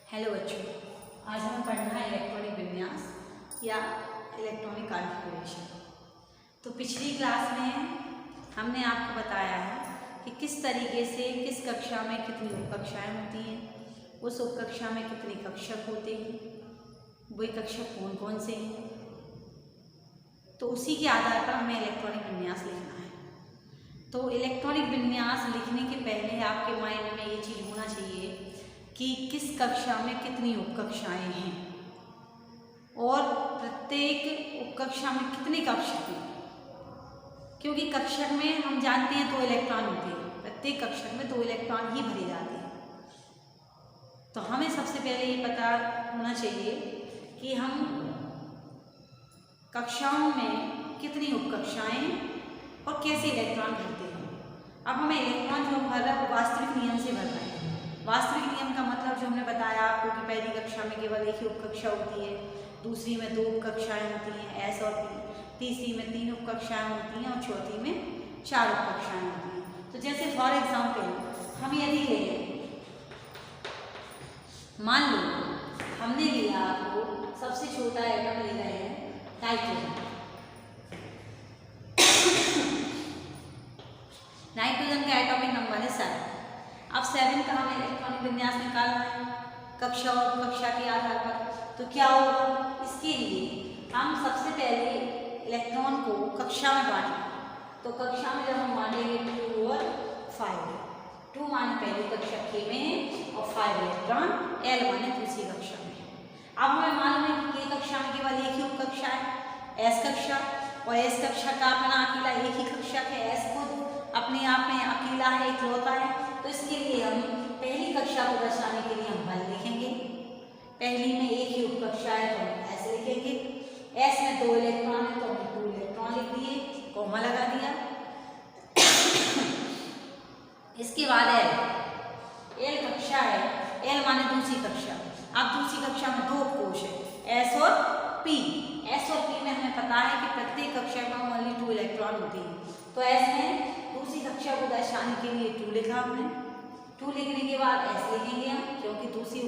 Hello बच्चों, आज हमें पढ़ना है इलेक्ट्रॉनिक विन्यास या इलेक्ट्रॉनिक कॉन्फ़िगरेशन। तो पिछली क्लास में हमने आपको बताया है कि किस तरीके से किस कक्षा में कितनी उपकक्षाएं होती हैं, उस उपकक्षा में कितने कक्षक होते हैं, वही कक्षक कौन कौन से हैं। तो उसी के आधार पर हमें इलेक्ट्रॉनिक विन्यास लिखना है। तो इलेक्ट्रॉनिक विन्यास लिखने के पहले आपके माइंड में ये चीज़ होना चाहिए कि किस कक्षा में कितनी उपकक्षाएं हैं और प्रत्येक उपकक्षा में कितने कक्षक हैं, क्योंकि कक्षक में हम जानते हैं 2 इलेक्ट्रॉन होते हैं, प्रत्येक कक्षक में 2 इलेक्ट्रॉन ही भरे जाते हैं। तो हमें सबसे पहले ये पता होना चाहिए कि हम कक्षाओं में कितनी उपकक्षाएं और कैसे इलेक्ट्रॉन भरते हैं। अब हमें इलेक्ट्रॉन जो भर रहा है वो वास्तविक नियम से भर रहा है। वास्तविक नियम का मतलब जो हमने बताया आपको कि पहली कक्षा में केवल एक ही उपकक्षा होती है, दूसरी में 2 उपकक्षाएं होती हैं एस और पी, तीसरी में 3 उपकक्षाएं होती हैं और चौथी में 4 उपकक्षाएं होती हैं। तो जैसे फॉर एग्जाम्पल हम यदि लें, मान लो हमने लिया आपको सबसे छोटा एटम ले रहे हैं नाइट्रोजन। नाइट्रोजन का एटॉमिक नंबर है 7। अब 7 का हमें इलेक्ट्रॉनिक विन्यास निकालना है कक्षा और कक्षा के आधार पर। तो क्या होगा, इसके लिए हम सबसे पहले इलेक्ट्रॉन को कक्षा में बांटेंगे। तो कक्षा में जब हम बांटेंगे 2 और 5, 2 माने पहली कक्षा के में और 5 इलेक्ट्रॉन L माने दूसरी कक्षा में। अब हमें मालूम है कि K कक्षा में केवल एक ही उपकक्षा है S कक्षा, और S कक्षा का अपना अकेला एक ही कक्षक है। S खुद अपने आप में अकेला है, इकलौता है। तो इसके लिए हम पहली कक्षा को दर्शाने के लिए हम बल लिखेंगे। पहली में एक ही उपकक्षा है तो हम ऐसे लिखेंगे। S में 2 इलेक्ट्रॉन है तो हमने 2 इलेक्ट्रॉन लिख दिए, कॉमा लगा दिया। इसके बाद L कक्षा है, L माने दूसरी कक्षा। अब दूसरी कक्षा में 2 कोश है S और P। S और P में हमें पता है कि प्रत्येक कक्षा में ओनली 2 इलेक्ट्रॉन होते हैं। तो S में दूसरी कक्षा को दर्शाने के लिए 2 लिखा हमने। 2 लिखने के बाद S लिखेंगे हम, क्योंकि दूसरी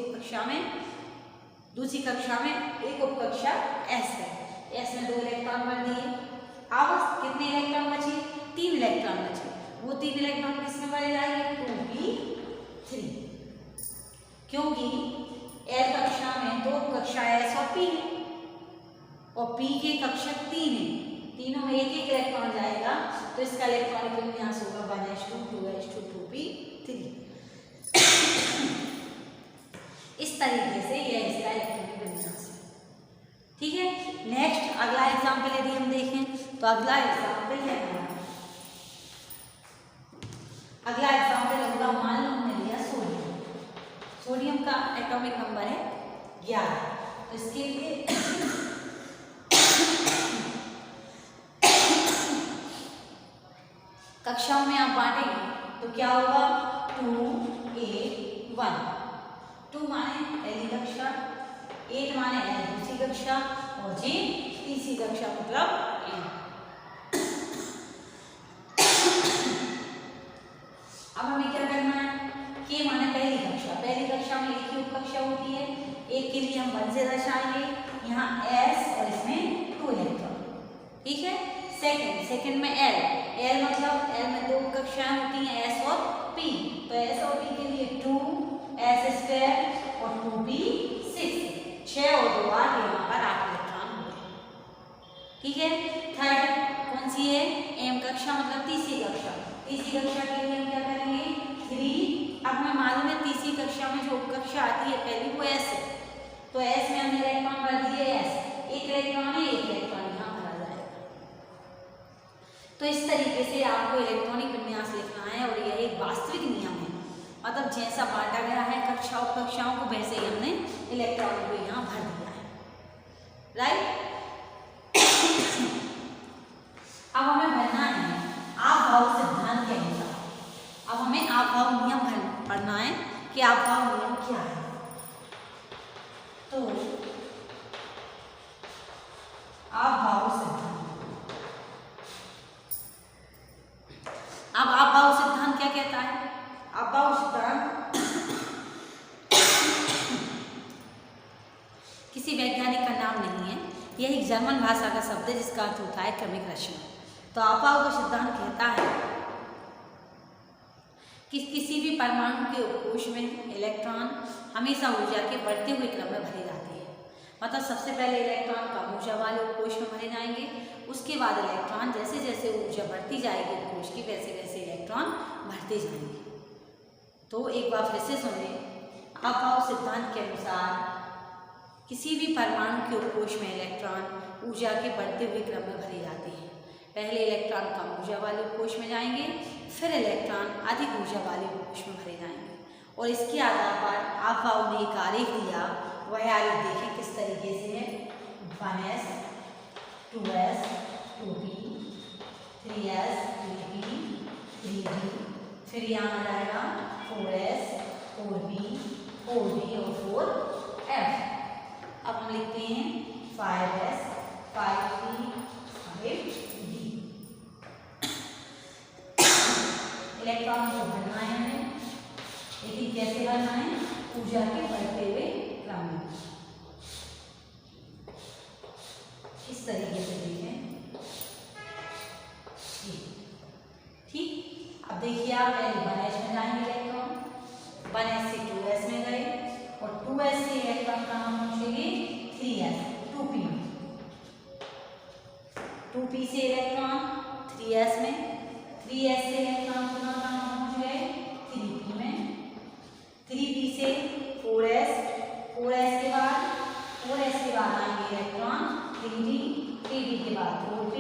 कक्षा में एक उपकक्षा S है। S में 2 इलेक्ट्रॉन भर दिए। अब कितने इलेक्ट्रॉन बचे? 3 इलेक्ट्रॉन बचे। वो 3 इलेक्ट्रॉन किसमें भरे जाएंगे? 2p3, क्योंकि L कक्षा में 2 कक्षा S और P है और P के कक्षक 3 है। तीनों में एक इलेक्ट्रॉन जाएगा तो इसका इलेक्ट्रॉनिक विन्यास होगा 1s2 2s2 2p3। इस तरीके से यह इसका इलेक्ट्रॉनिक विन्यास है। ठीक है, नेक्स्ट अगला एग्जांपल यदि हम देखें तो अगला एग्जांपल है, होगा मान लो हमने लिया सोडियम। सोडियम का एटॉमिक नंबर है 11। तो इसके लिए कक्षाओं में आप बांटेंगे तो क्या होगा? 2 8 1। 2 माने पहली कक्षा, 8 माने दूसरी कक्षा और J तीसरी कक्षा, मतलब N। अब हमें क्या करना है? K माने पहली कक्षा। पहली कक्षा में एक ही उपकक्षा होती है, एक के लिए हम 1 से दर्शाएंगे। यहाँ S और इसमें 2 इलेक्ट्रॉन। ठीक है, सेकंड में L मतलब L में 2 कक्षाएं होती हैं S और P। तो S और P के लिए 2s² और 2p6, 6 और 2 8, यहाँ पर 8 इलेक्ट्रॉन हुए। ठीक है, थर्ड कौन सी है? M कक्षा मतलब तीसरी कक्षा। तीसरी कक्षा के लिए हम क्या करेंगे? 3। अब हमें मालूम है तीसरी कक्षा में जो उपकक्षा आती है पहली वो S है, तो S में हमने इलेक्ट्रॉन भर दिए S। एक इलेक्ट्रॉन है, एक इलेक्ट्रॉन यहाँ भरा जाएगा। तो इस तरीके से आपको इलेक्ट्रॉनिक विन्यास लिखना है और यह एक वास्तविक नियम है। मतलब जैसा बांटा गया है कक्षाओं को वैसे ही हमने इलेक्ट्रॉन को यहाँ भर दिया है। राइट। अब हमें भरना है आभाव सिद्धांत के अनुसार। अब हमें आभाव नियम पढ़ना है कि आभाव नियम क्या है। तो आभाव सिद्धांत, अब आभाव सिद्धांत क्या कहता है? आभाव सिद्धांत किसी वैज्ञानिक का नाम नहीं है, यह एक जर्मन भाषा का शब्द है जिसका अर्थ होता है क्रमिक रचना। तो अपाव का सिद्धांत कहता है कि किसी भी परमाणु के उपकोष में इलेक्ट्रॉन हमेशा ऊर्जा के बढ़ते हुए क्रम में भरे जाते हैं। मतलब सबसे पहले इलेक्ट्रॉन कम ऊर्जा वाले उपकोष में भरे जाएंगे, उसके बाद इलेक्ट्रॉन जैसे जैसे ऊर्जा बढ़ती जाएगी उपकोष की वैसे वैसे इलेक्ट्रॉन बढ़ते जाएंगे। तो एक बार फिर से सुनिए, अपाव सिद्धांत के अनुसार किसी भी परमाणु के उपकोष में इलेक्ट्रॉन ऊर्जा के बढ़ते हुए क्रम में भरे जाते हैं। पहले इलेक्ट्रॉन कम ऊर्जा वाले उपकोष में जाएंगे, फिर इलेक्ट्रॉन अधिक ऊर्जा वाले उपकोष में भरे जाएंगे। और इसके आधार पर अपाव ने एक आरेख दिया, वह आरेख देखें किस तरीके से है। 1s 2s 2p 3s 3p 3p, फिर यहाँ आ जाएगा 4s 4p 4d और 4f। अब हम लिखते हैं 5s 5p 5d। इलेक्ट्रॉन को भरना है हमें, लेकिन कैसे भरना है? ऊर्जा के बढ़ते हुए क्रम में। इस तरीके से देखें, ठीक। अब देखिए आप पहले 1s में जाएंगे इलेक्ट्रॉन, 1s से 2s में गए और 2s से इलेक्ट्रॉन कहाँ पहुंचेंगे? 3s 2p में। 2p से इलेक्ट्रॉन 3s में, 3s से इलेक्ट्रॉन पुनः कहाँ पहुंच गए? 3p में। 3p से 4s, 4s के बाद आएंगे इलेक्ट्रॉन 3d, 3d के बाद 4p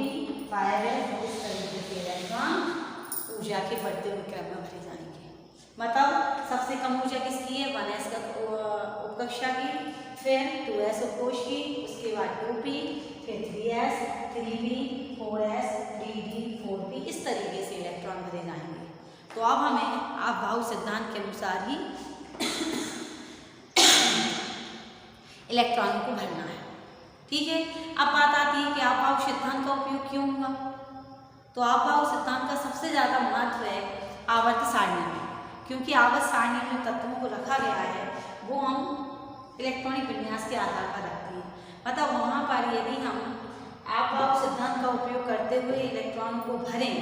5s। इस तरीके से इलेक्ट्रॉन ऊर्जा के बढ़ते हुए क्रम में भरे जाएंगे। मतलब सबसे कम ऊर्जा किसकी है? 1s का उपकक्षा की, फिर 2s उपकोष की, उसके बाद 2p, फिर 3s 3p 4s 3d 4p। इस तरीके से इलेक्ट्रॉन भरे जाएंगे। तो अब हमें अपाव सिद्धांत के अनुसार ही इलेक्ट्रॉन को भरना है, ठीक है। अब बात आती है कि अपाव सिद्धांत का उपयोग क्यों हुआ। तो अपाव सिद्धांत का सबसे ज़्यादा महत्व है आवर्त सारणी में, क्योंकि आवर्त सारणी में तत्वों को रखा गया है वो हम इलेक्ट्रॉनिक विन्यास के आधार पर रखते हैं। मतलब वहाँ पर यदि हम अपाव सिद्धांत का उपयोग करते हुए इलेक्ट्रॉन को भरें,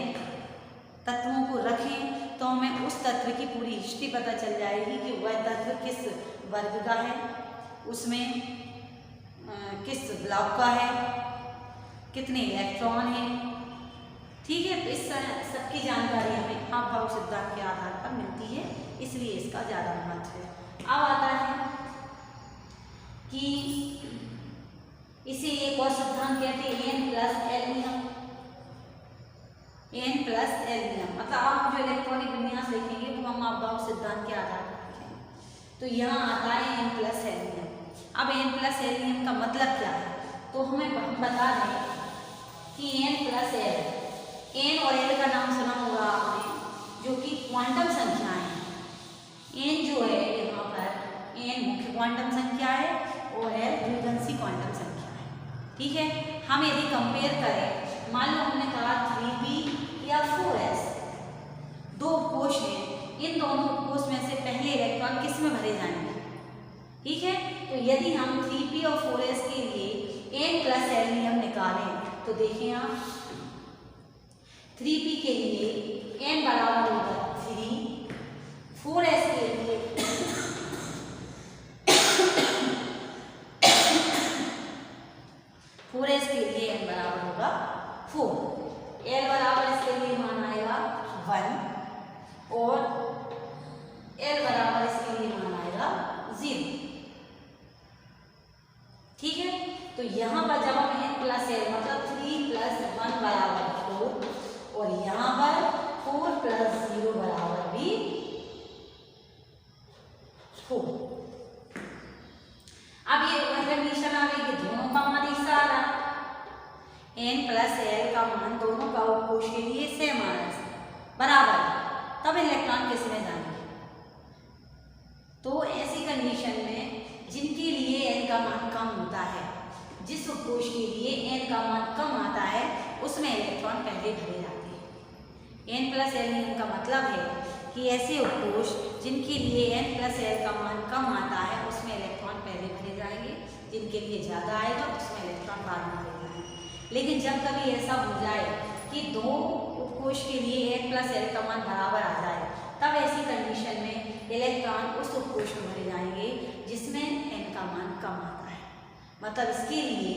तत्वों को रखें, तो हमें उस तत्व की पूरी हिस्ट्री पता चल जाएगी कि वह तत्व किस वर्ग का है, उसमें किस ब्लॉक का है, कितने इलेक्ट्रॉन हैं, ठीक है। तो इस सबकी जानकारी हमें अपाव सिद्धांत के आधार पर मिलती है, इसलिए इसका ज़्यादा महत्व है। अब आता है कि इसे एक और सिद्धांत कहते हैं n प्लस l नियम। n प्लस l नियम मतलब आप जो इलेक्ट्रॉनिक विन्यास लिखेंगे वो हम अपाव सिद्धांत के आधार पर लिखेंगे। तो यहाँ आता है n प्लस l नियम। अब n प्लस l नियम का मतलब क्या है? तो हम बता दें कि n प्लस l, n और l का नाम सुना होगा आपने, जो कि क्वांटम संख्याएं हैं। n जो है यहाँ पर n मुख्य क्वांटम संख्या है और l द्विघांसी क्वांटम संख्या है, ठीक है। हम यदि कंपेयर करें, मान लो हमने कहा 3p या 4s, दो उपकोष हैं, इन दोनों उपकोष में से पहले इलेक्ट्रॉन किस में भरे जाएंगे, ठीक है। तो यदि हम 3p और 4s के लिए n प्लस l नियम निकालें तो देखिए आप 3p के लिए n बराबर होगा 3, 4s के लिए n बराबर होगा 4, l बराबर इसके लिए मान आएगा 1 और l बराबर इसके लिए मान आएगा 0, ठीक है। तो यहाँ पर जब हम n प्लस l मतलब 3 प्लस 1 बराबर 4 और यहाँ पर 4 प्लस 0 बराबर भी 4। अब ये कंडीशन आ गई कि दोनों का मान एक सा आ रहा, n प्लस l का मान दोनों का उपकोष के लिए सेम आ रहा है, बराबर, तब इलेक्ट्रॉन किस में जाएंगे। तो ऐसी कंडीशन में जिनके लिए n का मान कम होता है, जिस उपकोष के लिए n का मान कम आता है उसमें इलेक्ट्रॉन पहले भरे जाते हैं। n प्लस l नियम का मतलब है कि ऐसे उपकोष जिनके लिए n प्लस l का मान कम आता है उसमें इलेक्ट्रॉन पहले भरे जाएंगे, जिनके लिए ज़्यादा आएगा उसमें इलेक्ट्रॉन बाद में देना है। लेकिन जब कभी ऐसा हो जाए कि दो उपकोष के लिए N प्लस L का मान बराबर आ जाए, तब ऐसी कंडीशन में इलेक्ट्रॉन उस उपकोष में भरे जाएंगे जिसमें N का मान कम आता है। मतलब इसके लिए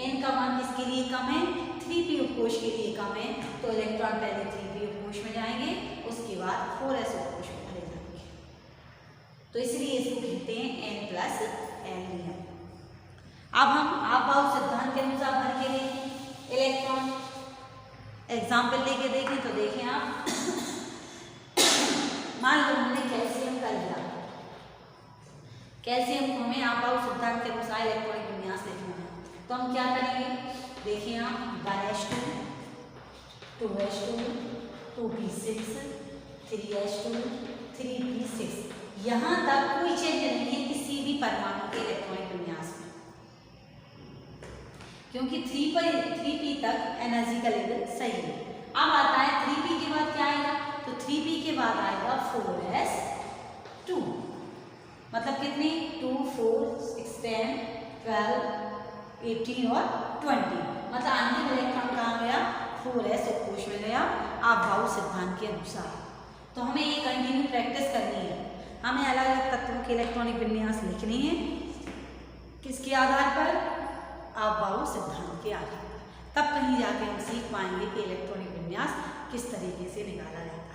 N का मान किसके लिए कम है, 3p उपकोष के लिए कम है, तो इलेक्ट्रॉन पहले 3p उपकोष में जाएंगे, उसके बाद 4s उपकोष में भरे जाएंगे। तो इसलिए इसको कहते हैं N प्लस L नियम। अब हम आपबाउ सिद्धांत के अनुसार भर के देखें इलेक्ट्रॉन, एग्जाम्पल लेके देखें तो देखें आप मान लो हमने कैल्शियम का लिया, कैल्शियम को हमें आपबाउ सिद्धांत के अनुसार इलेक्ट्रॉनिक विन्यास लिखना है, तो हम क्या करेंगे, देखिए आप 1s2 2s2 2p6 3s2 3p6, यहाँ तक कोई चेंज नहीं है किसी भी परमाणु के इलेक्ट्रॉनिक विन्यास में, क्योंकि 3p तक एनर्जी का लेवल सही है। अब आता है 3p के बाद क्या आएगा, तो 3p के बाद आएगा 4s2, मतलब कितनी 2 4 6 10 12 18 और 20, मतलब अंतिम इलेक्ट्रॉन कहाँ गया, 4s उपकोष में गया आपबाउ सिद्धांत के अनुसार। तो हमें ये कंटिन्यू प्रैक्टिस करनी है, हमें अलग अलग तत्वों के इलेक्ट्रॉनिक विन्यास लिखने हैं, किसके आधार पर, आपबाउ सिद्धांत के आधार पर, तब कहीं जाके हम सीख पाएंगे कि इलेक्ट्रॉनिक विन्यास किस तरीके से निकाला जाता है।